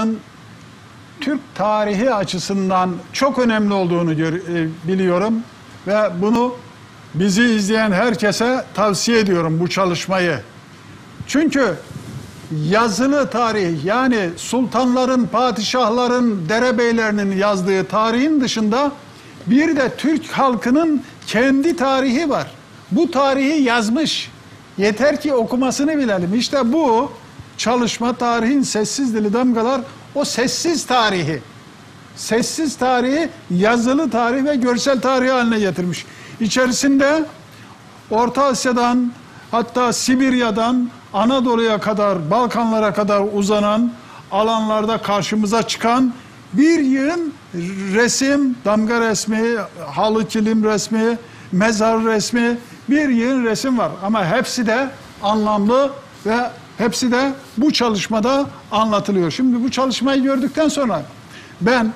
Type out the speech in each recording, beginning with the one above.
çalışmanın Türk tarihi açısından çok önemli olduğunu biliyorum ve bunu bizi izleyen herkese tavsiye ediyorum bu çalışmayı. Çünkü yazılı tarih, yani sultanların, padişahların, derebeylerinin yazdığı tarihin dışında bir de Türk halkının kendi tarihi var. Bu tarihi yazmış. Yeter ki okumasını bilelim. İşte bu çalışma, tarihin sessiz dili damgalar, o sessiz tarihi. Sessiz tarihi yazılı tarih ve görsel tarih haline getirmiş. İçerisinde Orta Asya'dan, hatta Sibirya'dan Anadolu'ya kadar, Balkanlara kadar uzanan alanlarda karşımıza çıkan bir yığın resim, damga resmi, halı kilim resmi, mezar resmi, bir yığın resim var. Ama hepsi de anlamlı ve hepsi de bu çalışmada anlatılıyor. Şimdi bu çalışmayı gördükten sonra ben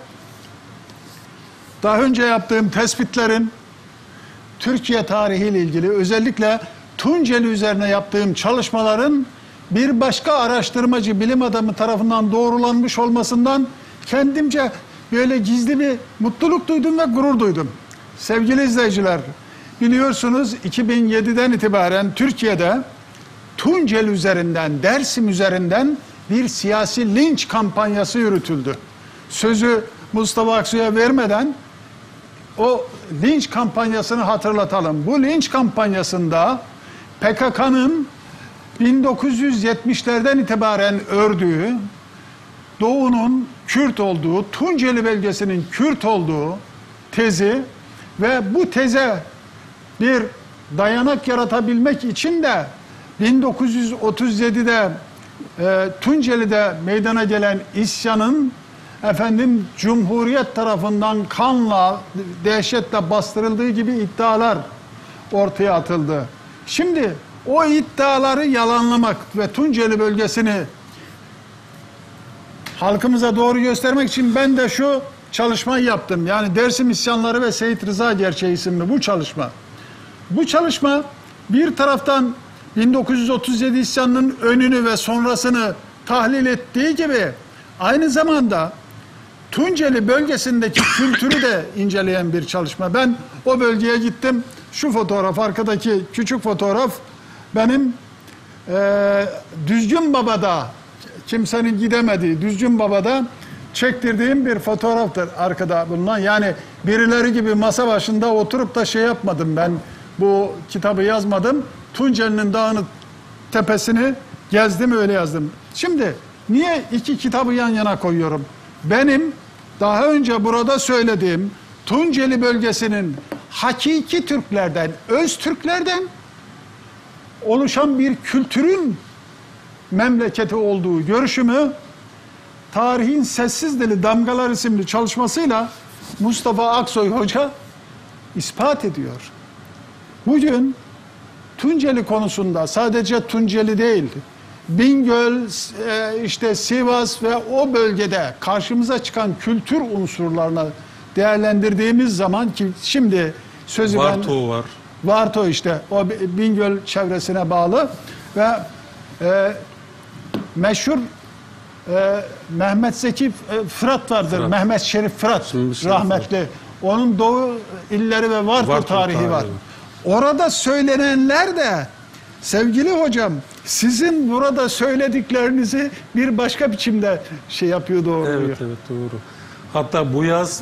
daha önce yaptığım tespitlerin Türkiye tarihiyle ilgili, özellikle Tunceli üzerine yaptığım çalışmaların bir başka araştırmacı, bilim adamı tarafından doğrulanmış olmasından kendimce böyle gizli bir mutluluk duydum ve gurur duydum. Sevgili izleyiciler, biliyorsunuz 2007'den itibaren Türkiye'de Tunceli üzerinden, Dersim üzerinden bir siyasi linç kampanyası yürütüldü. Sözü Mustafa Aksu'ya vermeden o linç kampanyasını hatırlatalım. Bu linç kampanyasında PKK'nın 1970'lerden itibaren ördüğü, Doğu'nun Kürt olduğu, Tunceli bölgesinin Kürt olduğu tezi ve bu teze bir dayanak yaratabilmek için de 1937'de Tunceli'de meydana gelen isyanın Cumhuriyet tarafından kanla, dehşetle bastırıldığı gibi iddialar ortaya atıldı. Şimdi o iddiaları yalanlamak ve Tunceli bölgesini halkımıza doğru göstermek için ben de şu çalışmayı yaptım. Yani Dersim İsyanları ve Seyit Rıza Gerçeği isimli bu çalışma. Bu çalışma bir taraftan 1937 isyanının önünü ve sonrasını tahlil ettiği gibi aynı zamanda Tunceli bölgesindeki kültürü de inceleyen bir çalışma. Ben o bölgeye gittim. Şu fotoğraf, arkadaki küçük fotoğraf benim Düzgün Baba'da, kimsenin gidemediği Düzgün Baba'da çektirdiğim bir fotoğraftır arkada bulunan. Yani birileri gibi masa başında oturup da şey yapmadım ben, bu kitabı yazmadım. Tunceli'nin dağını, tepesini gezdim, öyle yazdım. Şimdi niye iki kitabı yan yana koyuyorum? Benim daha önce burada söylediğim Tunceli bölgesinin hakiki Türklerden, öz Türklerden oluşan bir kültürün memleketi olduğu görüşümü Tarihin Sessiz Dili Damgalar isimli çalışmasıyla Mustafa Aksoy Hoca ispat ediyor. Bugün Tunceli konusunda sadece Tunceli değil, Bingöl, işte Sivas ve o bölgede karşımıza çıkan kültür unsurlarını değerlendirdiğimiz zaman, ki şimdi sözü Varto var. Varto işte o Bingöl çevresine bağlı ve meşhur Mehmet Zeki Fırat vardır. Fırat. Mehmet Şerif Fırat rahmetli. Onun Doğu illeri ve Varto tarihi var. Orada söylenenler de sevgili hocam sizin burada söylediklerinizi bir başka biçimde şey yapıyor, doğruyor. Evet, evet, doğru. Hatta bu yaz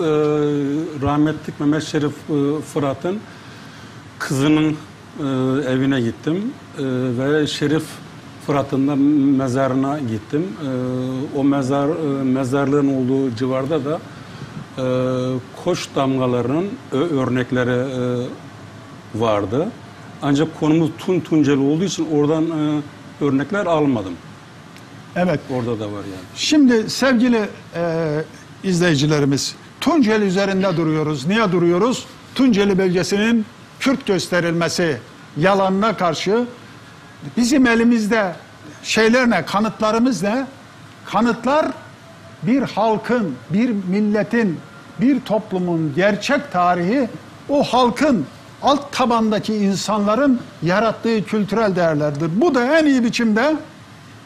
rahmetli Mehmet Şerif Fırat'ın kızının evine gittim ve Şerif Fırat'ın da mezarına gittim. O mezarlığın olduğu civarda da koç damgalarının örnekleri vardı. Ancak konumuz Tunceli olduğu için oradan örnekler almadım. Evet. Orada da var yani. Şimdi sevgili izleyicilerimiz, Tunceli üzerinde duruyoruz. Niye duruyoruz? Tunceli bölgesinin Kürt gösterilmesi yalanına karşı bizim elimizde şeyler ne? Kanıtlarımız ne? Kanıtlar bir halkın, bir milletin, bir toplumun gerçek tarihi, o halkın, alt tabandaki insanların yarattığı kültürel değerlerdir. Bu da en iyi biçimde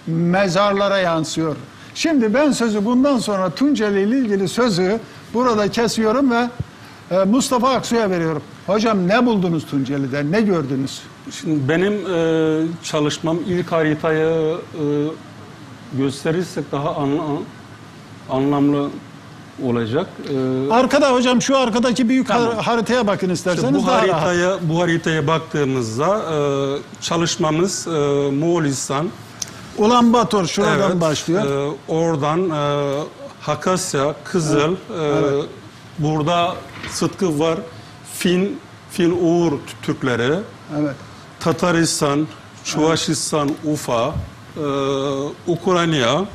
mezarlara yansıyor. Şimdi ben sözü bundan sonra Tunceli ile ilgili sözü burada kesiyorum ve Mustafa Aksu'ya veriyorum. Hocam ne buldunuz Tunceli'de? Ne gördünüz? Şimdi benim çalışmam ilk haritayı gösterirsek daha anlamlı olacak. Arkada hocam şu arkadaki büyük Tamam. haritaya bakın isterseniz İşte daha rahat. bu haritaya baktığımızda çalışmamız Moğolistan, Ulanbator şuradan evet, başlıyor. oradan Hakasya, Kızıl, Evet. burada Sıtkı var, Fin-Uğur Türkleri, Evet. Tataristan, Çuvaşistan, Ufa, Ukrayna,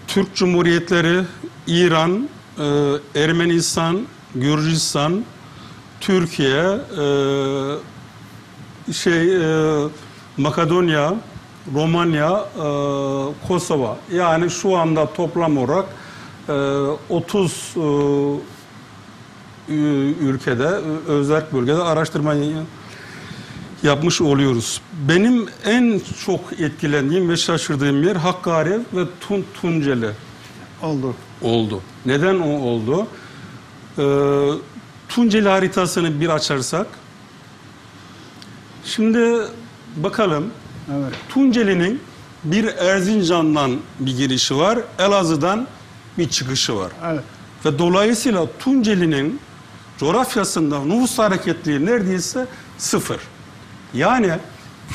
Türk Cumhuriyetleri, İran, Ermenistan, Gürcistan, Türkiye, Makedonya, Romanya, Kosova. Yani şu anda toplam olarak 30 ülkede, özel bölgede araştırma yapmış oluyoruz. Benim en çok etkilendiğim ve şaşırdığım yer Hakkari ve Tunceli oldu. Neden o oldu? Tunceli haritasını bir açarsak, şimdi bakalım, Evet. Tunceli'nin bir Erzincan'dan bir girişi var, Elazığ'dan bir çıkışı var. Evet. Ve dolayısıyla Tunceli'nin coğrafyasında nüfus hareketliği neredeyse sıfır. Yani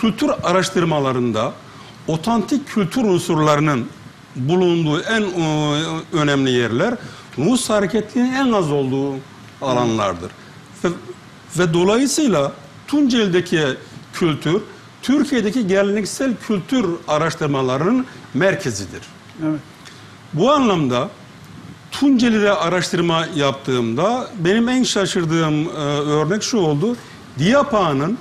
kültür araştırmalarında otantik kültür unsurlarının bulunduğu en önemli yerler nüfus hareketliğinin en az olduğu alanlardır. Ve dolayısıyla Tunceli'deki kültür Türkiye'deki geleneksel kültür araştırmalarının merkezidir. Evet. Bu anlamda Tunceli'de araştırma yaptığımda benim en şaşırdığım örnek şu oldu. Diyapağının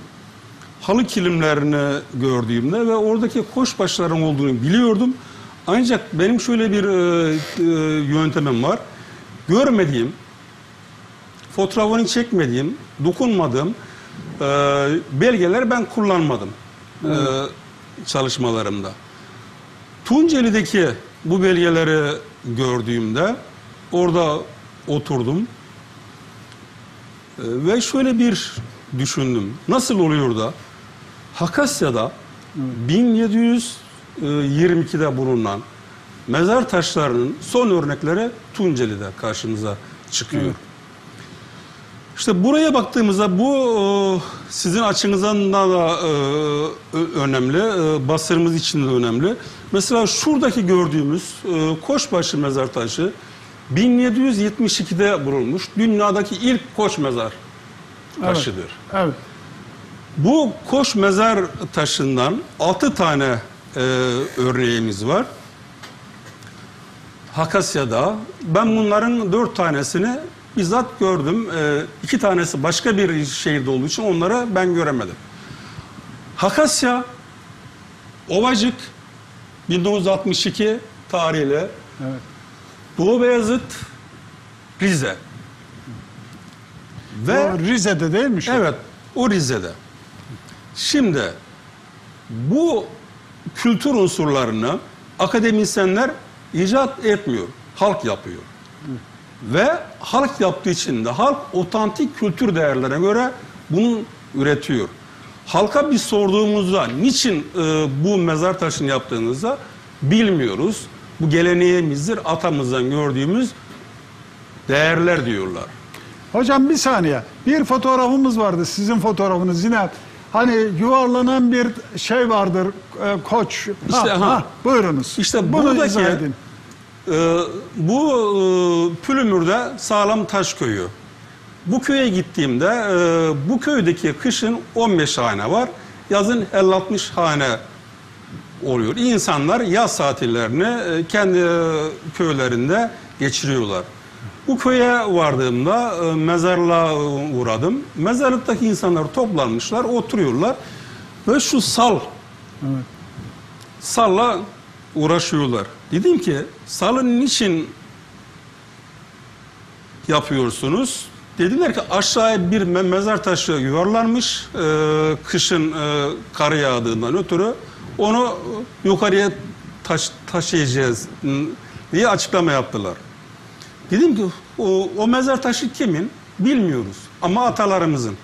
halı kilimlerini gördüğümde ve oradaki koçbaşların olduğunu biliyordum. Ancak benim şöyle bir yöntemim var. Görmediğim, fotoğrafını çekmediğim, dokunmadığım belgeler ben kullanmadım çalışmalarımda. Tunceli'deki bu belgeleri gördüğümde orada oturdum ve şöyle bir düşündüm. Nasıl oluyor da Hakasya'da 1722'de bulunan mezar taşlarının son örnekleri Tunceli'de karşımıza çıkıyor. Evet. İşte buraya baktığımızda bu sizin açınızdan da önemli, basırımız için de önemli. Mesela şuradaki gördüğümüz Koçbaşı mezar taşı 1772'de bulunmuş. Dünyadaki ilk koç mezar taşıdır. Evet. Evet. Bu koç mezar taşından 6 tane örneğimiz var. Hakasya'da ben bunların 4 tanesini bizzat gördüm. 2 tanesi başka bir şehirde olduğu için onları ben göremedim. Hakasya, Ovacık 1962 tarihli. Evet. Doğu Beyazıt, Rize. Ve O Rize'de değil mi şu? evet, o Rize'de. Şimdi bu kültür unsurlarını akademisyenler icat etmiyor, halk yapıyor. Ve halk yaptığı için de halk otantik kültür değerlerine göre bunu üretiyor. Halka bir sorduğumuzda niçin bu mezar taşını yaptığınızda bilmiyoruz. Bu geleneğimizdir, atamızdan gördüğümüz değerler diyorlar. Hocam bir saniye. Bir fotoğrafımız vardı. Sizin fotoğrafınız yine. Hani yuvarlanan bir şey vardır. Koç. İşte, buyurunuz. İşte bunu buradaki izah edin. bu Pülümür'de Sağlam Taş Köyü. Bu köye gittiğimde bu köydeki kışın 15 hane var. Yazın 50-60 hane oluyor. İnsanlar yaz tatillerini kendi köylerinde geçiriyorlar. Bu köye vardığımda mezarlığa uğradım. Mezarlıktaki insanlar toplanmışlar, oturuyorlar ve şu salla uğraşıyorlar. Dedim ki salı niçin yapıyorsunuz? Dediler ki aşağıya bir mezar taşı yuvarlanmış kışın kar yağdığından ötürü onu yukarıya taşıyacağız diye açıklama yaptılar. Dedim ki o mezar taşı kimin? Bilmiyoruz ama atalarımızın.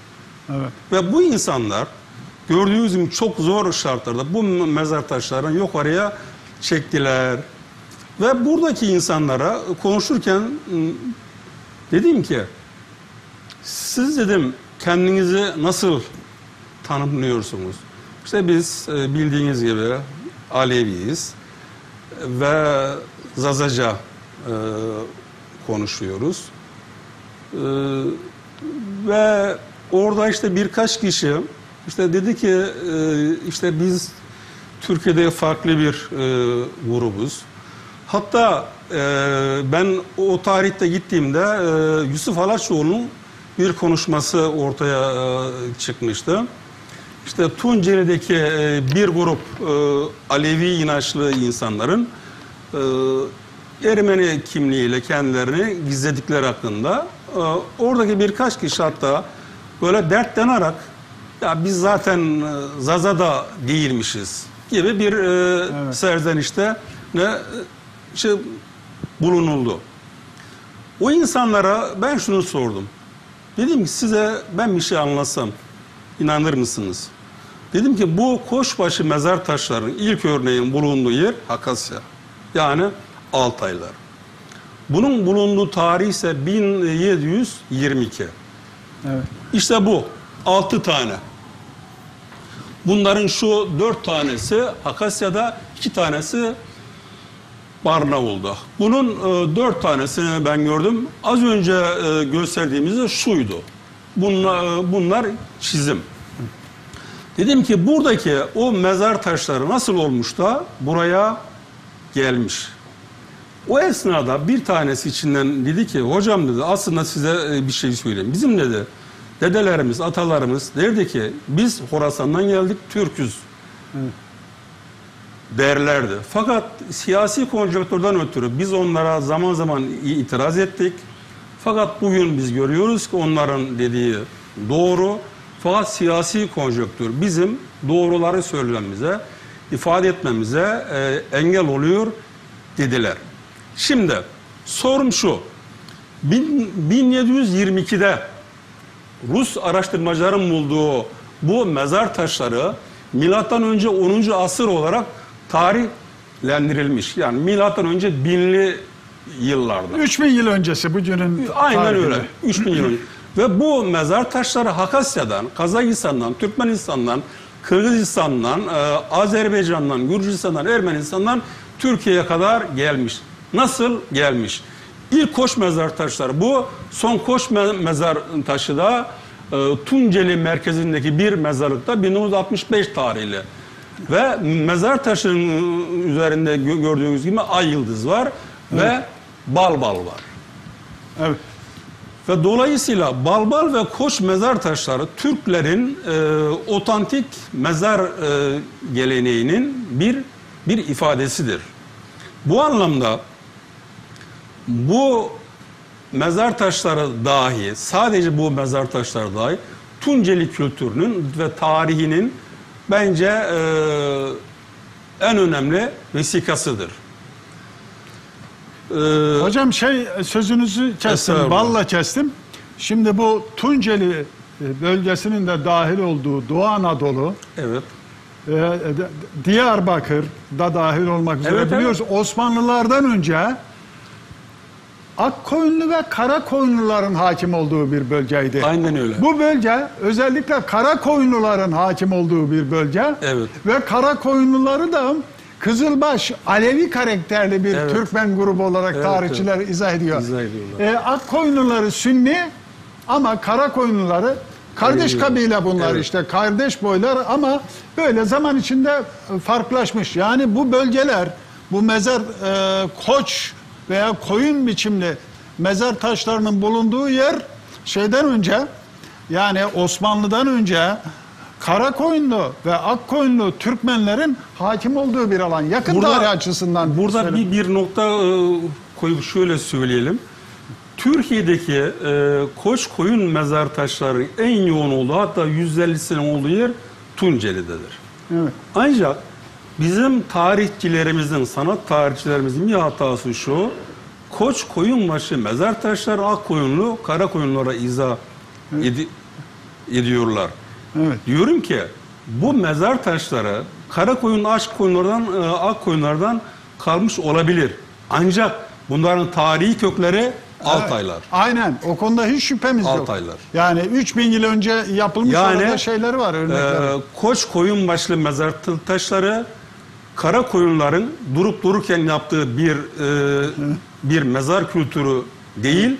Evet. Ve bu insanlar gördüğünüz gibi çok zor şartlarda bu mezar taşlarını yukarıya çektiler. Ve buradaki insanlara konuşurken dedim ki siz dedim kendinizi nasıl tanımlıyorsunuz? İşte biz bildiğiniz gibi Aleviyiz ve Zazaca konuşuyoruz. Ve orada işte birkaç kişi işte dedi ki işte biz Türkiye'de farklı bir grubuz. Hatta ben o tarihte gittiğimde Yusuf Alaçoğlu'nun bir konuşması ortaya çıkmıştı. İşte Tunceli'deki bir grup Alevi inançlı insanların Ermeni kimliğiyle kendilerini gizledikleri hakkında oradaki birkaç kişi hatta böyle dertlanarak ya biz zaten Zaza'da değilmişiz gibi bir evet. Serzenişte bulunuldu. O insanlara ben şunu sordum. Dedim ki size ben bir şey anlatsam inanır mısınız? Dedim ki bu Koçbaşı mezar taşlarının ilk örneğin bulunduğu yer Hakasya. Yani Altaylar. Bunun bulunduğu tarih ise 1722. Evet. İşte bu 6 tane. Bunların şu 4 tanesi Hakasya'da, 2 tanesi Barnavul'da. Bunun 4 tanesini ben gördüm. Az önce gösterdiğimiz de şuydu. Bunlar çizim. Dedim ki buradaki o mezar taşları nasıl olmuş da buraya gelmiş. O esnada bir tanesi içinden dedi ki hocam dedi aslında size bir şey söyleyeyim. Bizim dedi dedelerimiz, atalarımız derdi ki biz Horasan'dan geldik, Türk'üz derlerdi. Fakat siyasi konjonktürden ötürü biz onlara zaman zaman itiraz ettik. Fakat bugün biz görüyoruz ki onların dediği doğru. Fakat siyasi konjonktür bizim doğruları söylememize, ifade etmemize engel oluyor dediler. Şimdi sorum şu. 1722'de Rus araştırmacıların bulduğu bu mezar taşları milattan önce 10. asır olarak tarihlendirilmiş. Yani milattan önce 1000'li yıllarda. 3000 yıl öncesi bugünün aynen tarihinde. öyle. 3000 yıl önce. Ve bu mezar taşları Hakasya'dan, Kazakistan'dan, Türkmenistan'dan, Kırgızistan'dan, Azerbaycan'dan, Gürcistan'dan, Ermenistan'dan Türkiye'ye kadar gelmiş. Nasıl gelmiş? İlk Koç mezar taşları bu. Son Koç mezar taşı da Tunceli merkezindeki bir mezarlıkta 1965 tarihli. Ve mezar taşının üzerinde gördüğünüz gibi ay yıldız var ve balbal var. Evet. Ve dolayısıyla balbal ve Koç mezar taşları Türklerin otantik mezar geleneğinin bir ifadesidir. Bu anlamda bu mezar taşları dahi, sadece bu mezar taşları dahi Tunceli kültürünün ve tarihinin bence en önemli vesikasıdır. Hocam sözünüzü kestim, balla kestim. Şimdi bu Tunceli bölgesinin de dahil olduğu Doğu Anadolu, evet. Diyarbakır'da dahil olmak üzere evet, biliyoruz. Evet. Osmanlılardan önce Akkoyunlu ve Karakoyunluların hakim olduğu bir bölgeydi. Aynen öyle. Bu bölge özellikle Karakoyunluların hakim olduğu bir bölge. Evet. Ve Karakoyunluları da Kızılbaş, Alevi karakterli bir evet. Türkmen grubu olarak evet, tarihçiler evet. izah ediyor. Akkoyunluları Sünni ama Karakoyunluları kardeş kabile bunlar evet. işte kardeş boylar ama böyle zaman içinde farklılaşmış. Yani bu bölgeler bu mezar koç veya koyun biçimli mezar taşlarının bulunduğu yer şeyden önce yani Osmanlı'dan önce Karakoyunlu ve Akkoyunlu Türkmenlerin hakim olduğu bir alan. Yakın tarih açısından. Burada bir nokta koyup şöyle söyleyelim. Türkiye'deki koç koyun mezar taşları en yoğun olduğu hatta %50'sinin olduğu yer Tunceli'dedir. Evet. Ancak Bizim tarihçilerimizin, sanat tarihçilerimizin bir hatası şu: Koç Koyunbaşı mezar taşları Akkoyunlu, Karakoyunlulara izah ediyorlar. Evet. Diyorum ki bu mezar taşları Karakoyun, Akkoyunlardan kalmış olabilir. Ancak bunların tarihi kökleri Altaylar. Aynen. O konuda hiç şüphemiz yok. Altaylar. Yani 3000 yıl önce yapılmış orada şeyleri var, örnekleri. Koç Koyunbaşı mezar taşları Karakoyunların durup dururken yaptığı bir mezar kültürü değil,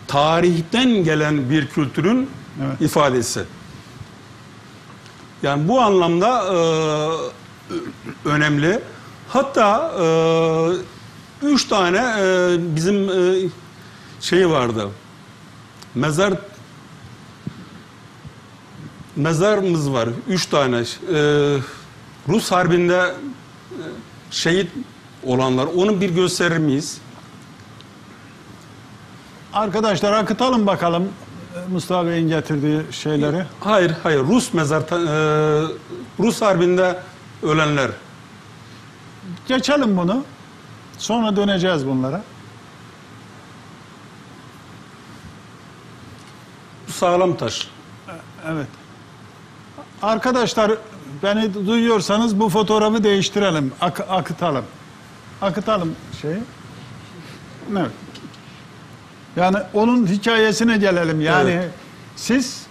tarihten gelen bir kültürün ifadesi. Yani bu anlamda önemli. Hatta 3 tane bizim şey vardı. Mezarımız var. 3 tane. Rus Harbi'nde şehit olanlar. Onu bir gösterir miyiz? Arkadaşlar akıtalım bakalım Mustafa Bey'in getirdiği şeyleri. Hayır. Rus Harbi'nde ölenler. Geçelim bunu. Sonra döneceğiz bunlara. Bu sağlam taş. Evet. Arkadaşlar beni duyuyorsanız bu fotoğrafı değiştirelim. Akıtalım. Akıtalım şeyi. Evet. Yani onun hikayesine gelelim. Yani siz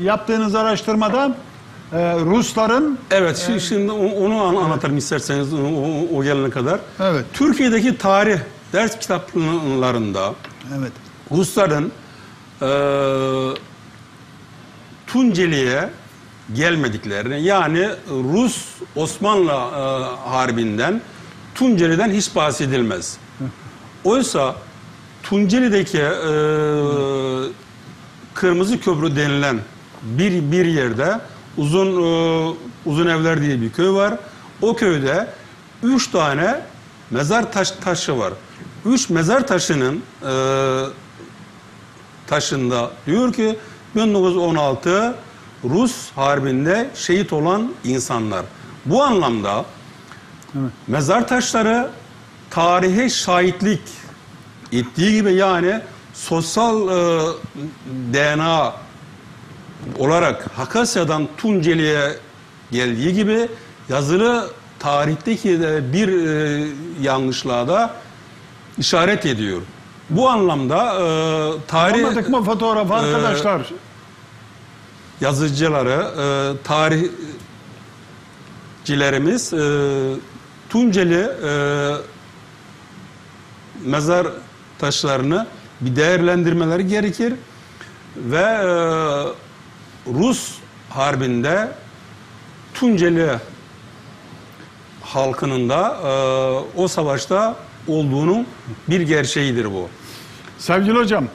yaptığınız araştırmada Rusların... Evet, şimdi onu anlatırım isterseniz o gelene kadar. Evet. Türkiye'deki tarih ders kitaplarında Rusların Tunceli'ye gelmediklerini, yani Rus-Osmanlı Harbi'nden, Tunceli'den hiç bahsedilmez. Oysa Tunceli'deki Kırmızı Köprü denilen bir yerde Uzun Evler diye bir köy var. O köyde 3 tane mezar taşı var. 3 mezar taşının taşında diyor ki 1916 Rus Harbi'nde şehit olan insanlar. Bu anlamda mezar taşları tarihe şahitlik ettiği gibi, yani sosyal DNA olarak Hakasya'dan Tunceli'ye geldiği gibi yazılı tarihteki bir yanlışlığa da işaret ediyor. Bu anlamda tarih... Anladık mı fotoğrafı arkadaşlar? Yazıcıları, tarihçilerimiz Tunceli mezar taşlarını bir değerlendirmeleri gerekir ve Rus Harbi'nde Tunceli halkının da o savaşta olduğunun bir gerçeğidir bu. Sevgili hocam,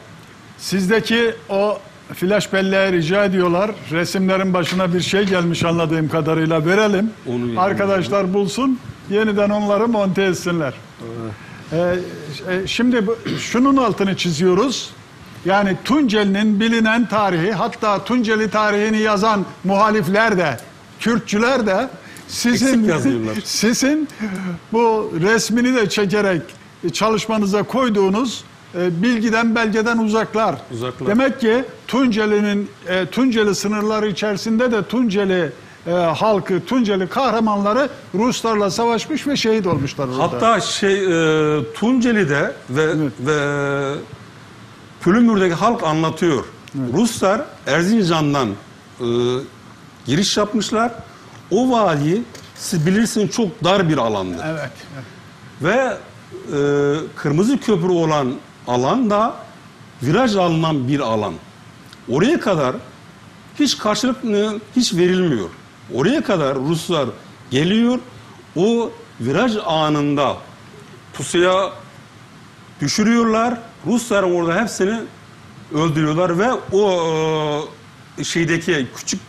sizdeki o flash belleğe rica ediyorlar. Resimlerin başına bir şey gelmiş anladığım kadarıyla, verelim. Arkadaşlar bulsun, yeniden onları monte etsinler. Şimdi şunun altını çiziyoruz. Yani Tunceli'nin bilinen tarihi, hatta Tunceli tarihini yazan muhalifler de, Kürtçüler de sizin bu resmini de çekerek çalışmanıza koyduğunuz bilgiden, belgeden uzaklar. Demek ki Tunceli sınırları içerisinde de Tunceli halkı, Tunceli kahramanları Ruslarla savaşmış ve şehit olmuşlar orada. Hatta Tunceli'de ve Pülümür'deki halk anlatıyor. Ruslar Erzincan'dan giriş yapmışlar. O vadi, siz bilirsiniz, çok dar bir alandı. Evet. Ve Kırmızı Köprü olan alan da viraj alınan bir alan. Oraya kadar hiç karşılık hiç verilmiyor. Oraya kadar Ruslar geliyor, o viraj anında pusuya düşürüyorlar. Rusların orada hepsini öldürüyorlar ve o şeydeki küçük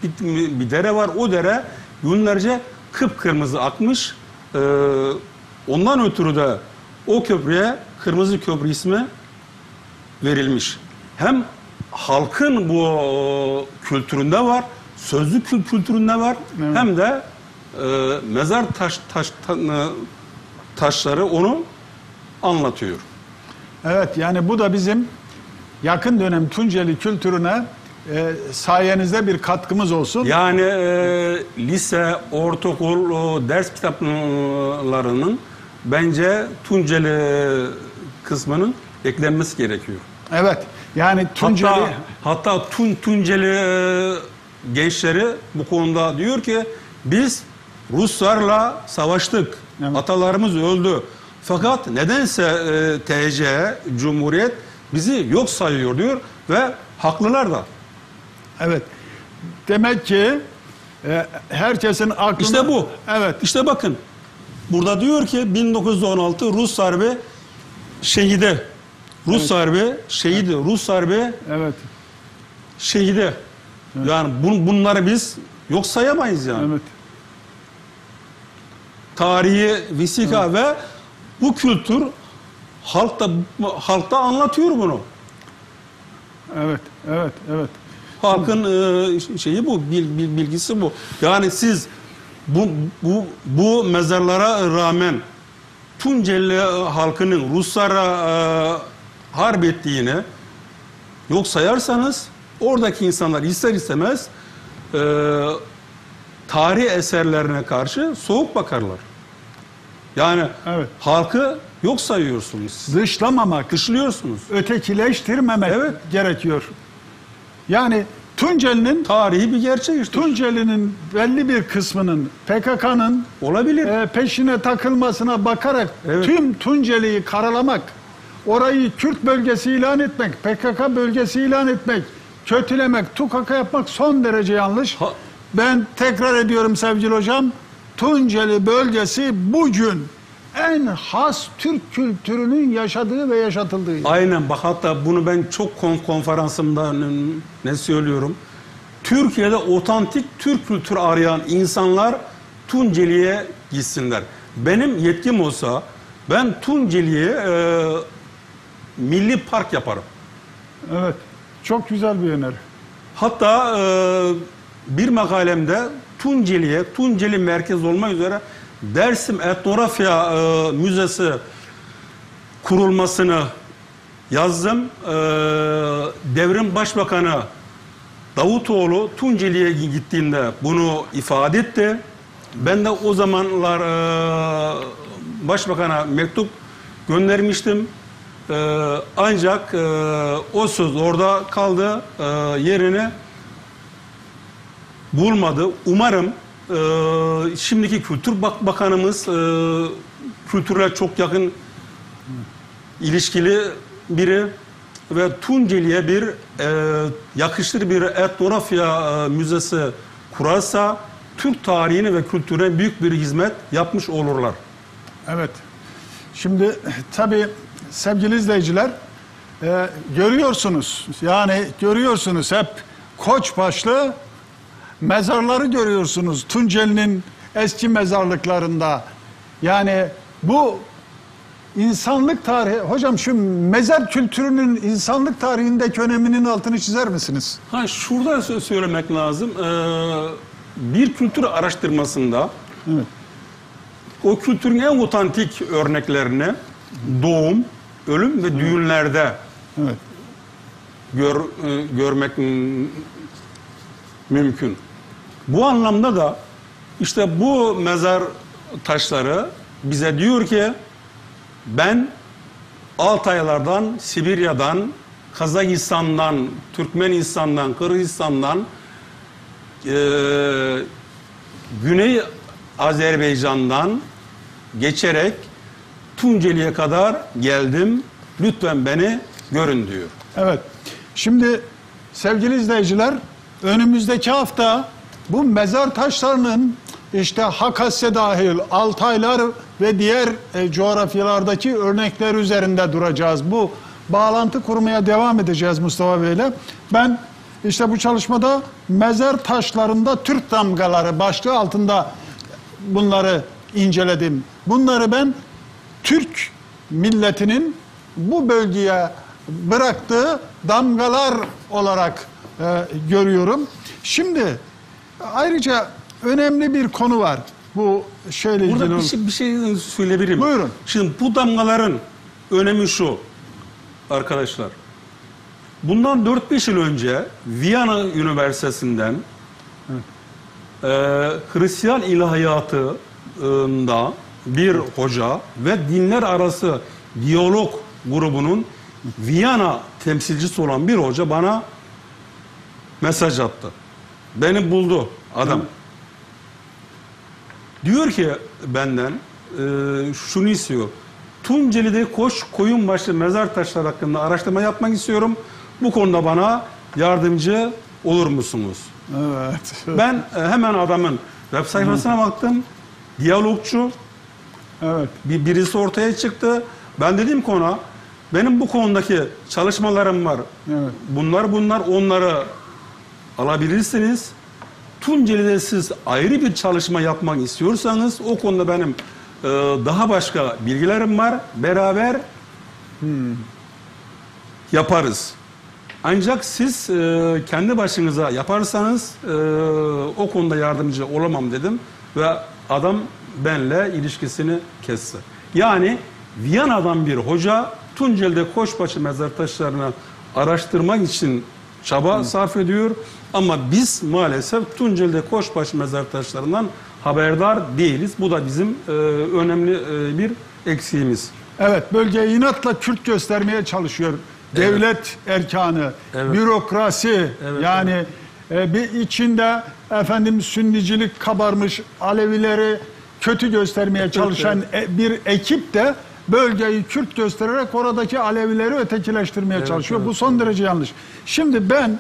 bir dere var. O dere günlerce kıpkırmızı akmış. Ondan ötürü de o köprüye Kırmızı Köprü ismi verilmiş. Hem halkın bu kültüründe var, sözlü kültüründe var, hem de mezar taşları onu anlatıyor. Evet, yani bu da bizim yakın dönem Tunceli kültürüne sayenizde bir katkımız olsun. Yani lise, ortaokul ders kitaplarının bence Tunceli kısmının eklenmesi gerekiyor. Evet, yani Tunceli... Hatta Tunceli gençleri bu konuda diyor ki biz Ruslarla savaştık. Evet. Atalarımız öldü. Fakat nedense TC, Cumhuriyet bizi yok sayıyor diyor ve haklılar da. Evet. Demek ki herkesin aklına... İşte bu. Evet. İşte bakın. Burada diyor ki 1916 Rus Harbi şehidi. Rus Harbi şehidi. Rus Harbi Evet. şehidi. Yani bunları biz yok sayamayız yani. Evet. Tarihi vesika ve bu kültür halkta anlatıyor bunu. Evet. Evet. Evet. Halkın şeyi bu, bilgisi bu. Yani siz bu mezarlara rağmen Tunceli halkının Ruslara harp ettiğini yok sayarsanız oradaki insanlar ister istemez tarihi eserlerine karşı soğuk bakarlar. Yani Evet. halkı yok sayıyorsunuz. Dışlamamak, Dışlıyorsunuz. ötekileştirmemek Evet. gerekiyor. Yani Tunceli'nin Tarihi bir gerçek işte. Tunceli'nin belli bir kısmının PKK'nın Olabilir. peşine takılmasına bakarak Evet. tüm Tunceli'yi karalamak, orayı Kürt bölgesi ilan etmek, PKK bölgesi ilan etmek, kötülemek, tukaka yapmak son derece yanlış. Ben tekrar ediyorum sevgili hocam, Tunceli bölgesi bugün en has Türk kültürünün yaşadığı ve yaşatıldığı yer. Aynen, bak hatta bunu ben çok konferansımda ne söylüyorum. Türkiye'de otantik Türk kültürü arayan insanlar Tunceli'ye gitsinler. Benim yetkim olsa ben Tunceli'ye milli park yaparım. Evet, çok güzel bir öneri. Hatta bir makalemde Tunceli merkez olmak üzere Dersim Etnografya Müzesi kurulmasını yazdım. Devrim Başbakanı Davutoğlu Tunceli'ye gittiğinde bunu ifade etti. Ben de o zamanlar Başbakan'a mektup göndermiştim. Ancak o söz orada kaldı, yerini bulmadı. Umarım şimdiki Kültür Bakanımız kültürle çok yakın ilişkili biri ve Tunceli'ye bir yakışır bir etnografya müzesi kurarsa Türk tarihine ve kültürüne büyük bir hizmet yapmış olurlar. Evet. Şimdi tabii sevgili izleyiciler görüyorsunuz, yani görüyorsunuz hep koçbaşlı mezarları görüyorsunuz Tunceli'nin eski mezarlıklarında. Yani bu insanlık tarihi, hocam şu mezar kültürünün insanlık tarihindeki öneminin altını çizer misiniz? Şurada söylemek lazım. Bir kültür araştırmasında Evet. o kültürün en otantik örneklerini doğum, ölüm ve düğünlerde Evet. Görmek mümkün. Bu anlamda da işte bu mezar taşları bize diyor ki ben Altaylardan, Sibirya'dan, Kazakistan'dan, Türkmenistan'dan, Kırgızistan'dan, Güney Azerbaycan'dan geçerek Tunceli'ye kadar geldim. Lütfen beni görün diyor. Evet. Şimdi sevgili izleyiciler, önümüzdeki hafta bu mezar taşlarının işte Hakasya dahil Altaylar ve diğer coğrafyalardaki örnekler üzerinde duracağız. Bu bağlantı kurmaya devam edeceğiz Mustafa Bey'le. Ben işte bu çalışmada mezar taşlarında Türk damgaları başlığı altında bunları inceledim. Bunları ben Türk milletinin bu bölgeye bıraktığı damgalar olarak görüyorum. Şimdi ayrıca önemli bir konu var. bu şeyle ilgili. Burada bir şey söyleyebilirim. Buyurun. Şimdi bu damgaların önemi şu arkadaşlar. Bundan 4-5 yıl önce Viyana Üniversitesi'nden Hristiyan ilahiyatında bir hoca ve dinler arası diyalog grubunun Viyana temsilcisi olan bir hoca bana mesaj attı. Beni buldu adam. Diyor ki benden şunu istiyor. Tunceli'de Koyunbaşı mezar taşları hakkında araştırma yapmak istiyorum. Bu konuda bana yardımcı olur musunuz? Evet. Ben hemen adamın web sayfasına baktım. Diyalogçu. Evet. Birisi ortaya çıktı. Ben dedim ki ona, benim bu konudaki çalışmalarım var. Evet. Bunlar onları alabilirsiniz. Tunceli'de siz ayrı bir çalışma yapmak istiyorsanız o konuda benim daha başka bilgilerim var. Beraber yaparız. Ancak siz kendi başınıza yaparsanız o konuda yardımcı olamam dedim ve adam benle ilişkisini kesti. Yani Viyana'dan bir hoca Tunceli'de Koçbaşı mezar taşlarını araştırmak için çaba sarf ediyor ama biz maalesef Tunceli'de Koçbaşı mezar taşlarından haberdar değiliz. Bu da bizim önemli bir eksiğimiz. Evet, bölgeyi inatla Kürt göstermeye çalışıyor. Devlet erkanı, Evet. bürokrasi, Evet, yani bir içinde efendim Sünnicilik kabarmış, Alevileri kötü göstermeye çalışan bir ekip de bölgeyi Kürt göstererek oradaki Alevileri ötekileştirmeye çalışıyor. evet, Bu son derece yanlış. Şimdi ben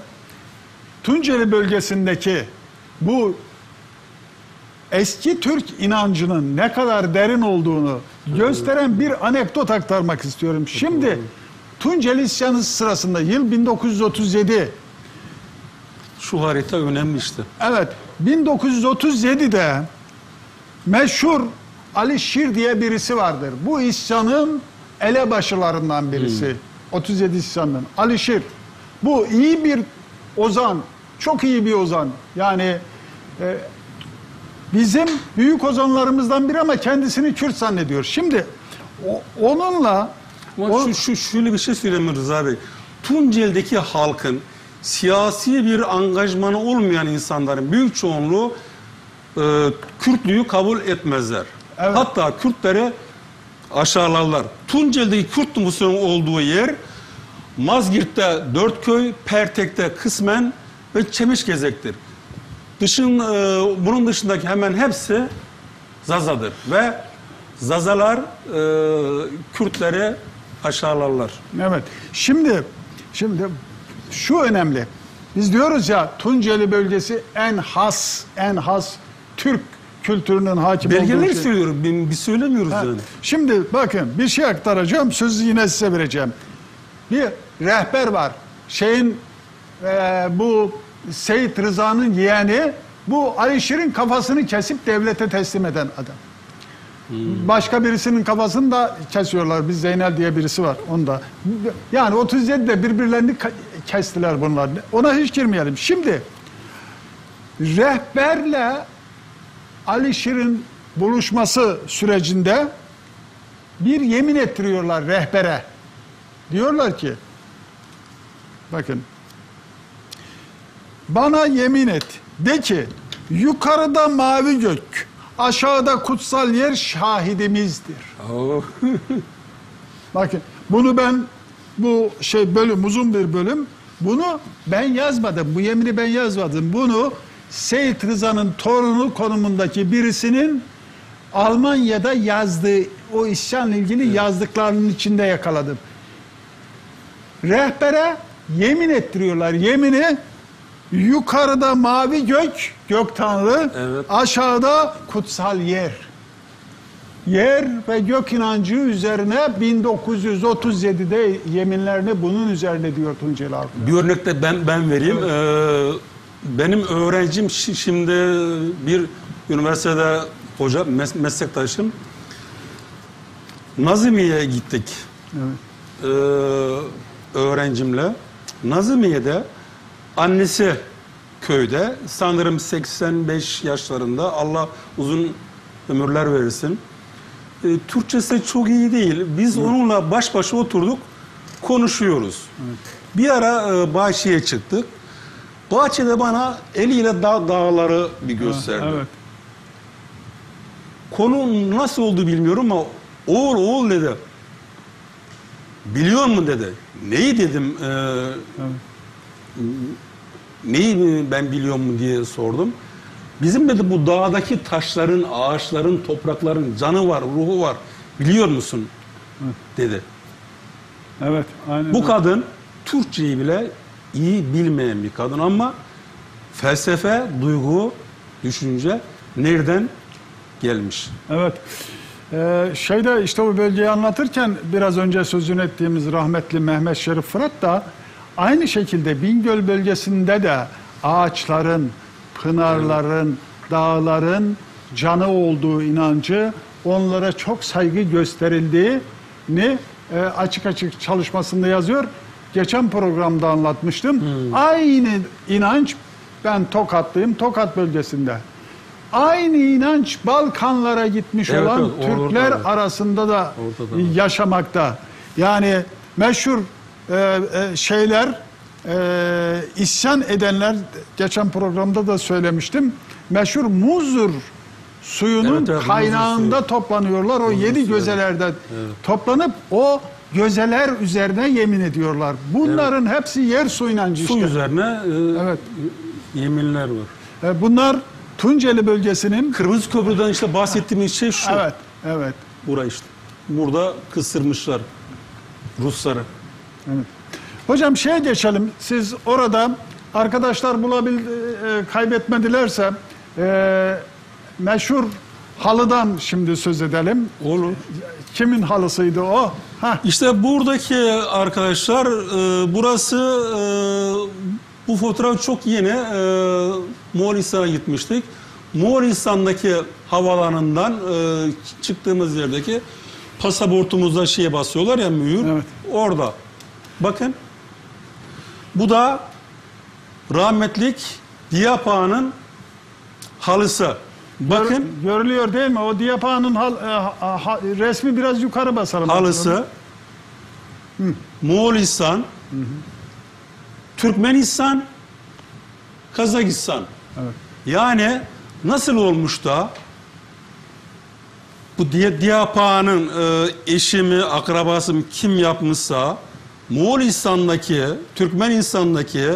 Tunceli bölgesindeki bu eski Türk inancının ne kadar derin olduğunu gösteren bir anekdot aktarmak istiyorum. Şimdi Tunceli isyanı sırasında yıl 1937. Şu harita önemli işte. Evet, 1937'de meşhur Ali Şir diye birisi vardır. Bu isyanın elebaşılarından birisi. 37 isyanının. Ali Şir. Bu iyi bir ozan, çok iyi bir ozan. Yani bizim büyük ozanlarımızdan biri ama kendisini Kürt zannediyor. Şimdi onunla Ama şöyle bir şey söyleyeyim Rıza Bey. Tunceli'deki halkın siyasi bir angajmanı olmayan insanların büyük çoğunluğu Kürtlüğü kabul etmezler. Evet. Hatta Kürtleri aşağılarlar. Tunceli'deki Kürt nüfusunun olduğu yer Mazgirt'te 4 köy, Pertek'te kısmen ve Çemişgezek'tir. Bunun dışındaki hemen hepsi Zazadır ve Zazalar Kürtleri aşağılarlar. evet. Şimdi şu önemli. Biz diyoruz ya Tunceli bölgesi en has Türk kültürünün hakim olduğu Belgeleri şey. söylüyorum, biz söylemiyoruz Ha, yani. Şimdi bakın bir şey aktaracağım, sözü yine size vereceğim. Bir rehber var. Bu Seyit Rıza'nın yeğeni, bu Ali Şir'in kafasını kesip devlete teslim eden adam. Başka birisinin kafasını da kesiyorlar. Biz Zeynel diye birisi var. Onda. Yani 37'de birbirlerini kestiler bunlar. Ona hiç girmeyelim. Şimdi rehberle Ali Şir'in buluşması sürecinde bir yemin ettiriyorlar rehbere. Diyorlar ki bakın bana yemin et. De ki yukarıda mavi gök, aşağıda kutsal yer şahidimizdir. Bakın bunu ben bölüm uzun bir bölüm. Bunu ben yazmadım. Bu yemini ben yazmadım. Bunu Seyit Rıza'nın torunu konumundaki birisinin Almanya'da yazdığı o isyanla ilgili yazdıklarının içinde yakaladım. Rehbere yemin ettiriyorlar. Yemini yukarıda mavi gök, gök tanrı, Evet. aşağıda kutsal yer. Yer ve gök inancı üzerine 1937'de yeminlerini bunun üzerine diyor Tunceli halkı. Bir örnek de ben vereyim. Benim öğrencim şimdi bir üniversitede hoca, meslektaşım. Nazimiye'ye gittik. Evet. Öğrencimle. Nazimiye'de annesi köyde sanırım 85 yaşlarında, Allah uzun ömürler verirsin. Türkçesi çok iyi değil. Biz onunla baş başa oturduk, konuşuyoruz. Bir ara bahçeye çıktık. Bahçede bana eliyle dağları bir gösterdi. Evet. Konu nasıl oldu bilmiyorum ama oğul dedi. Biliyor musun dedi. Neyi dedim. Neyi ben biliyor mu diye sordum. Bizim dedi bu dağdaki taşların, ağaçların, toprakların canı var, ruhu var. Biliyor musun? Dedi. Evet. Aynen. Bu kadın Türkçeyi bile iyi bilmeyen bir kadın ama felsefe, duygu, düşünce nereden gelmiş? Evet. Şeyde işte o bölgeyi anlatırken biraz önce sözünü ettiğimiz rahmetli Mehmet Şerif Fırat da aynı şekilde Bingöl bölgesinde de ağaçların, pınarların, dağların canı olduğu inancı, onlara çok saygı gösterildiğini açık açık çalışmasında yazıyor. Geçen programda anlatmıştım. Aynı inanç, ben Tokatlıyım, Tokat bölgesinde. Aynı inanç Balkanlara gitmiş olan Türkler arasında da yaşamakta. Yani meşhur şeyler, isyan edenler, geçen programda da söylemiştim. Meşhur Muzur suyunun kaynağında toplanıyorlar. O 7 gözelerde toplanıp o gözeler üzerine yemin ediyorlar. Bunların hepsi yer su inancı işte. Su üzerine yeminler var. Bunlar Tunceli bölgesinin... Kırmızı Köprü'den işte bahsettiğimiz şey şu. Evet, evet. Burası işte. Burada kısırmışlar Rusları. Evet. Hocam şeye geçelim. Siz orada arkadaşlar kaybetmedilerse meşhur halıdan şimdi söz edelim. Olur. Kimin halısıydı o? İşte buradaki arkadaşlar burası bu fotoğraf çok yeni. Moğolistan'a gitmiştik. Moğolistan'daki havalanından çıktığımız yerdeki pasaportumuzda şeye basıyorlar ya, mühür. Evet. Orada. Bakın. Bu da rahmetlik Diyapağ'ın halısı. Bakın. Görülüyor değil mi? O Diyapağ'ın resmi biraz yukarı basalım. Halısı. Moğolistan, Türkmenistan, Kazakistan. Evet. Yani nasıl olmuş da bu Diyapağ'ın eşi mi, akrabası mı, kim yapmışsa Moğolistan'daki, Türkmenistan'daki,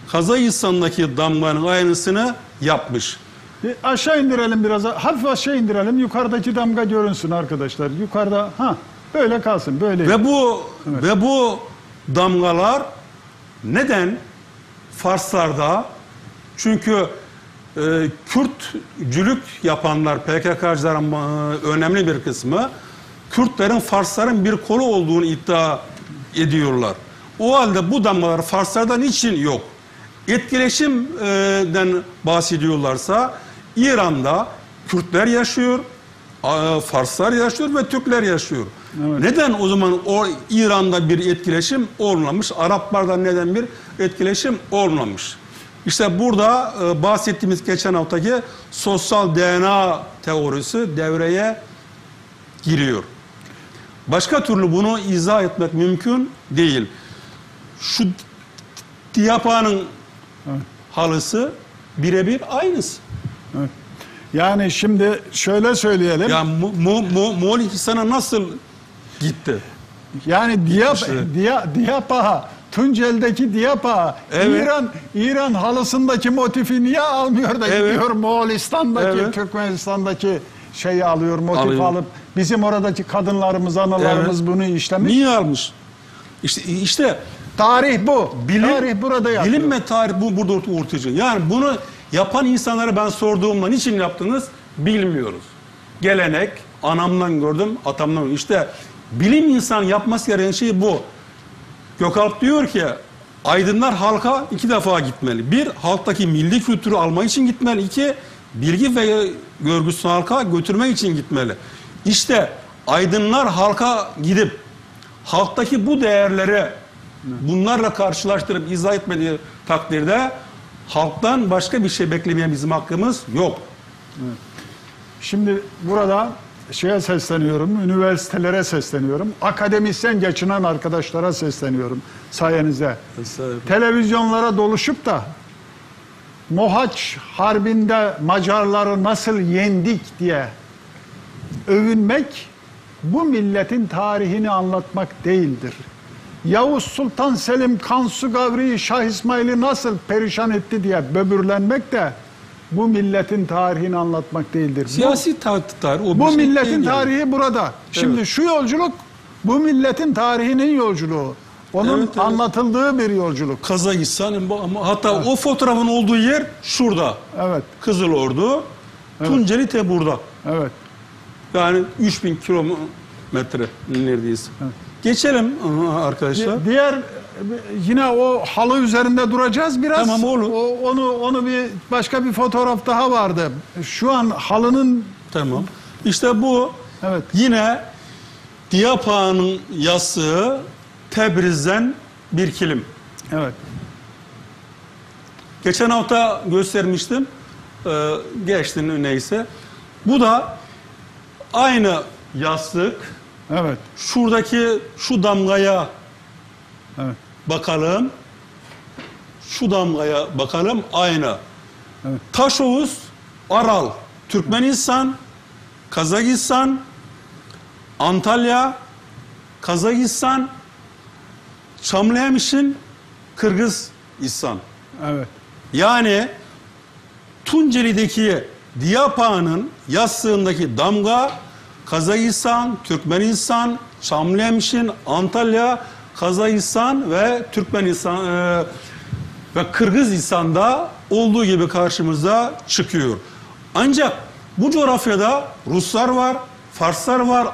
Kazakistan'daki damganın aynısını yapmış. Aşağı indirelim biraz. Hafif aşağı indirelim. Yukarıdaki damga görünsün arkadaşlar. Yukarıda böyle kalsın. Böyle. Ve bu damgalar neden Farslarda? Çünkü Kürtcülük yapanlar, PKK'cıların önemli bir kısmı Kürtlerin Farsların bir kolu olduğunu iddia ediyorlar. O halde bu damgalar Farslarda niçin yok? Etkileşimden bahsediyorlarsa İran'da Kürtler yaşıyor, Farslar yaşıyor ve Türkler yaşıyor. Evet. Neden o zaman o İran'da bir etkileşim olmamış? Araplarda neden bir etkileşim olmamış? İşte burada bahsettiğimiz geçen haftaki sosyal DNA teorisi devreye giriyor. Başka türlü bunu izah etmek mümkün değil. Şu Diyapağ'ın halısı birebir aynısı. Evet. Yani şimdi şöyle söyleyelim. Ya Moğolistan'a nasıl gitti? Yani Diyapağ, Tunceli'deki Diyapağ, evet. İran halısındaki motifi niye almıyor da gidiyor Moğolistan'daki, Türkmenistan'daki şeyi alıyor, motif alıp bizim oradaki kadınlarımız, analarımız bunu işlemiş. Niye almış? İşte tarih bu. Tarih burada yapıyor. Bilim ve tarih burada ortaya çıkıyor. Yani bunu yapan insanlara ben sorduğumda niçin yaptınız bilmiyoruz. Gelenek, anamdan gördüm, atamdan gördüm. İşte bilim insanı yapması gereken şey bu. Gökalp diyor ki aydınlar halka 2 defa gitmeli. 1, halktaki milli kültürü almak için gitmeli. 2, bilgi ve görgüsünü halka götürmek için gitmeli. İşte aydınlar halka gidip halktaki bu değerleri bunlarla karşılaştırıp izah etmediği takdirde halktan başka bir şey beklemeye bizim hakkımız yok. Evet. Şimdi burada şeye sesleniyorum, üniversitelere sesleniyorum, akademisyen geçinen arkadaşlara sesleniyorum sayenizde. Televizyonlara doluşup da Mohaç Harbi'nde Macarları nasıl yendik diye övünmek bu milletin tarihini anlatmak değildir. Yavuz Sultan Selim Kansu Gavri'yi Şah İsmail'i nasıl perişan etti diye böbürlenmek de bu milletin tarihini anlatmak değildir. Siyasi tarih. Bu milletin tarihi burada. Şimdi şu yolculuk bu milletin tarihinin yolculuğu. Onun anlatıldığı bir yolculuk. Kazakistan ama hatta o fotoğrafın olduğu yer şurada. Evet. Kızılordu. Tunceli te burada. Evet. Yani 3000 kilometre neredeyse. Evet. Geçelim arkadaşlar. Diğer yine o halı üzerinde duracağız biraz. Tamam, olur. Onu bir başka bir fotoğraf daha vardı. Şu an halının Tamam. İşte bu evet. yine Diyapağ'ın yastığı Tebriz'den bir kilim. Evet. Geçen hafta göstermiştim. Geçtin neyse. Bu da aynı yastık. Evet. Şuradaki şu damgaya Evet. bakalım. Şu damgaya bakalım. Aynı. Evet. Taşoğuz, Aral, Türkmenistan, Kazakistan, Antalya, Kazakistan, Çamlıhemşin, Kırgızistan. Evet. Yani Tunceli'deki Diyapağ'ın yastığındaki damga Kazakistan, Türkmenistan, Çamlıhemşin, Antalya, Kazakistan ve Türkmenistan ve Kırgızistan'da olduğu gibi karşımıza çıkıyor. Ancak bu coğrafyada Ruslar var, Farslar var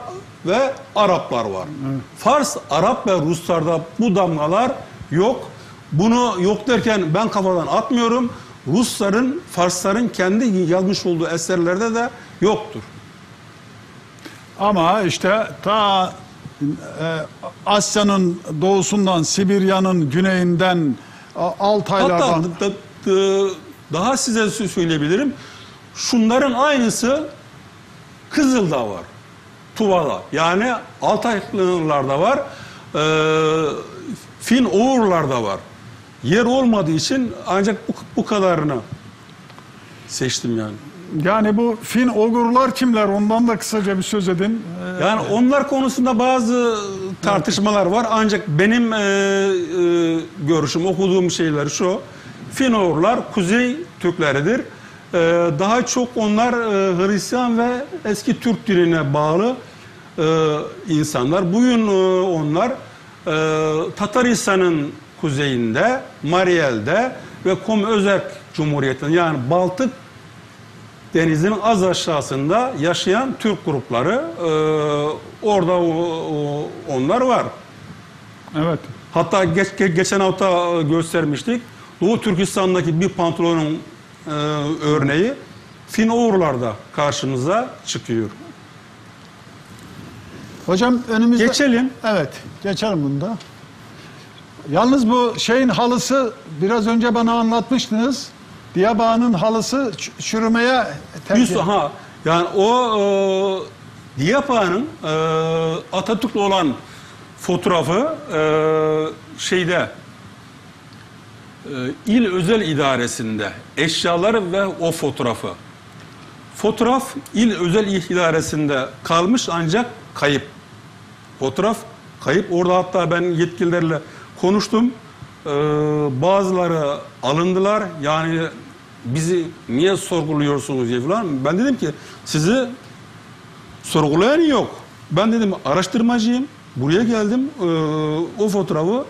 ve Araplar var. Evet. Fars, Arap ve Ruslarda bu damgalar yok. Bunu yok derken ben kafadan atmıyorum. Rusların, Farsların kendi yazmış olduğu eserlerde de yoktur. Ama işte ta Asya'nın doğusundan, Sibirya'nın güneyinden, Altaylardan... Hatta daha size söyleyebilirim. Şunların aynısı Kızıldağ var. Tuva'da. Yani Altaylılarda var. Fin-Oğurlarda var. Yer olmadığı için ancak bu kadarını seçtim yani. Yani bu Fin-Ogurlar kimler? Ondan da kısaca bir söz edin. Yani onlar konusunda bazı tartışmalar var. Ancak benim görüşüm, okuduğum şeyler şu. Fin-Oğurlar Kuzey Türkleridir. Daha çok onlar Hristiyan ve eski Türk dinine bağlı insanlar. Bugün onlar Tataristan'ın kuzeyinde, Mariel'de ve Kom-Özerk Cumhuriyeti'nde yani Baltık Denizi'nin az aşağısında yaşayan Türk grupları orada onlar var. Evet. Hatta geçen hafta göstermiştik. Doğu Türkistan'daki bir pantolonun örneği Fin-Oğurlar'da karşımıza çıkıyor. Hocam önümüzde... Geçelim. Evet, geçelim bunda. Yalnız bu şeyin halısı biraz önce bana anlatmıştınız. Diyapağ'ın halısı çürümeye terk yani o Diyapağ'ın Atatürk'le olan fotoğrafı şeyde İl Özel İdaresi'nde eşyaları ve o fotoğrafı. Fotoğraf İl Özel İdaresi'nde kalmış ancak kayıp. Fotoğraf kayıp. Orada hatta ben yetkililerle konuştum. Bazıları alındılar. Yani bizi niye sorguluyorsunuz diye falan. Ben dedim ki sizi sorgulayan yok. Ben dedim araştırmacıyım. Buraya geldim. O fotoğrafı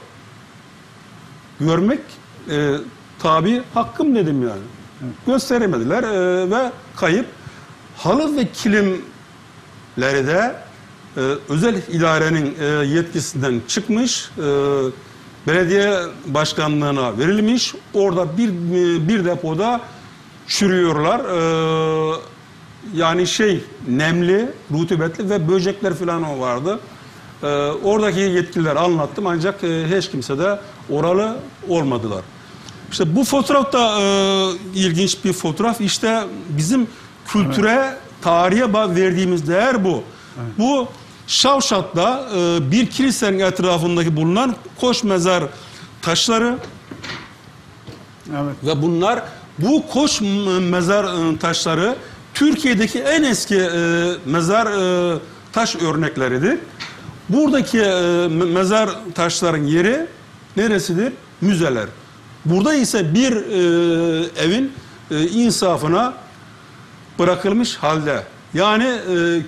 görmek tabi hakkım dedim yani. Gösteremediler ve kayıp. Halı ve kilimleri de özel idarenin yetkisinden çıkmış. Belediye başkanlığına verilmiş. Orada bir depoda çürüyorlar. Yani nemli, rutubetli ve böcekler falan vardı. Oradaki yetkililer anlattım ancak hiç kimse de oralı olmadılar. İşte bu fotoğraf da ilginç bir fotoğraf. İşte bizim kültüre tarihe verdiğimiz değer bu. Evet. Bu Şavşat'ta bir kilisenin etrafındaki bulunan koş mezar taşları. Evet. Ve bunlar, bu koş mezar taşları Türkiye'deki en eski mezar taş örnekleridir. Buradaki mezar taşların yeri neresidir? Müzeler. Burada ise bir evin insafına bırakılmış halde. Yani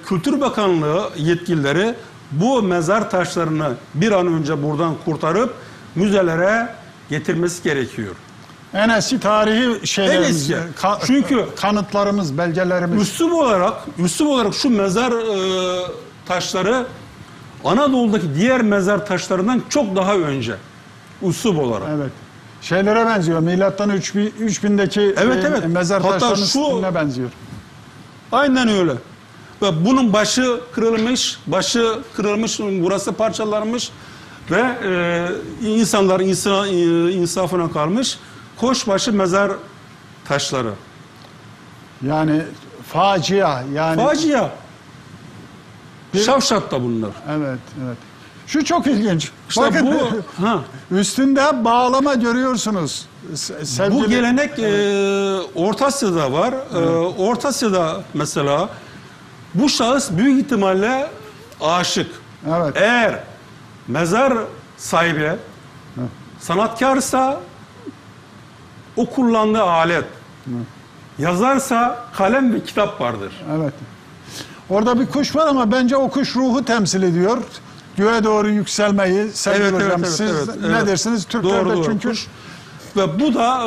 Kültür Bakanlığı yetkilileri bu mezar taşlarını bir an önce buradan kurtarıp müzelere getirmesi gerekiyor. En eski tarihi şeylerimiz, En eski. Çünkü kanıtlarımız, belgelerimiz. üslup olarak şu mezar taşları Anadolu'daki diğer mezar taşlarından çok daha önce. Üslup olarak. Evet. Şeylere benziyor. Milattan 3000'deki Evet. mezar Hatta taşlarının şu- üstüne benziyor. Aynen öyle. Ve bunun başı kırılmış, burası parçalanmış ve insanların insafına kalmış koşbaşı mezar taşları. Yani facia. Yani Facia. Şavşat'ta bunlar. evet. Şu çok ilginç. İşte Bakın bu üstünde bağlama görüyorsunuz. Sevgili, bu gelenek Orta Asya'da var. Orta Asya'da mesela bu şahıs büyük ihtimalle aşık. Evet. Eğer mezar sahibi sanatkarsa o kullandığı alet, yazarsa kalem ve kitap vardır. Evet. Orada bir kuş var ama bence o kuş ruhu temsil ediyor. Göğe doğru yükselmeyi sevgili hocam. Siz ne dersiniz? Türklerde doğru, çünkü kuş. Ve bu da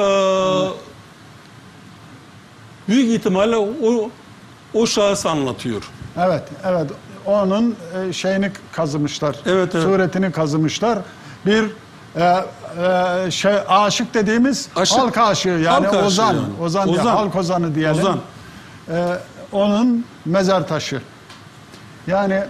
büyük ihtimalle o şahıs anlatıyor. evet. Onun şeyini kazımışlar. Evet. Suretini kazımışlar. Bir aşık dediğimiz halk aşığı yani Halk aşığı ozan. yani. Ozan diye, halk ozanı diyelim. Ozan. Onun mezar taşı. Yani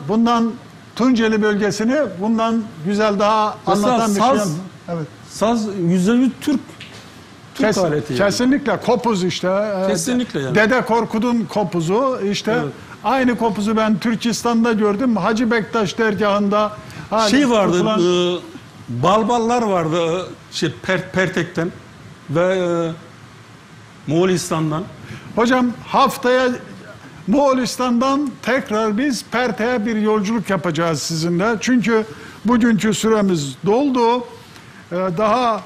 bundan Tunceli bölgesini bundan güzel daha Mesela anlatan bir saz- şey. Evet. Saz %100 Türk aleti. Yani. Kesinlikle kopuz işte. Kesinlikle yani. Dede Korkut'un kopuzu işte. Evet. Aynı kopuzu ben Türkistan'da gördüm. Hacı Bektaş dergahında Şey vardı, tutulan- balballar vardı Pertek'ten ve Moğolistan'dan. Hocam haftaya Moğolistan'dan tekrar biz Perte'ye bir yolculuk yapacağız sizinle. Çünkü bugünkü süremiz doldu. Daha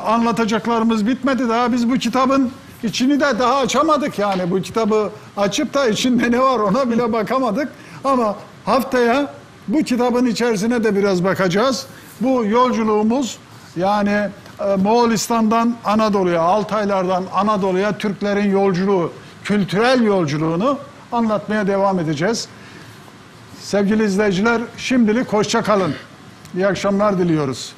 anlatacaklarımız bitmedi. Daha biz bu kitabın içini de daha açamadık yani. Bu kitabı açıp da içinde ne var ona bile bakamadık. Ama haftaya bu kitabın içerisine de biraz bakacağız. Bu yolculuğumuz yani Moğolistan'dan Anadolu'ya, Altaylardan Anadolu'ya Türklerin yolculuğu, kültürel yolculuğunu anlatmaya devam edeceğiz. Sevgili izleyiciler, şimdilik hoşça kalın. İyi akşamlar diliyoruz.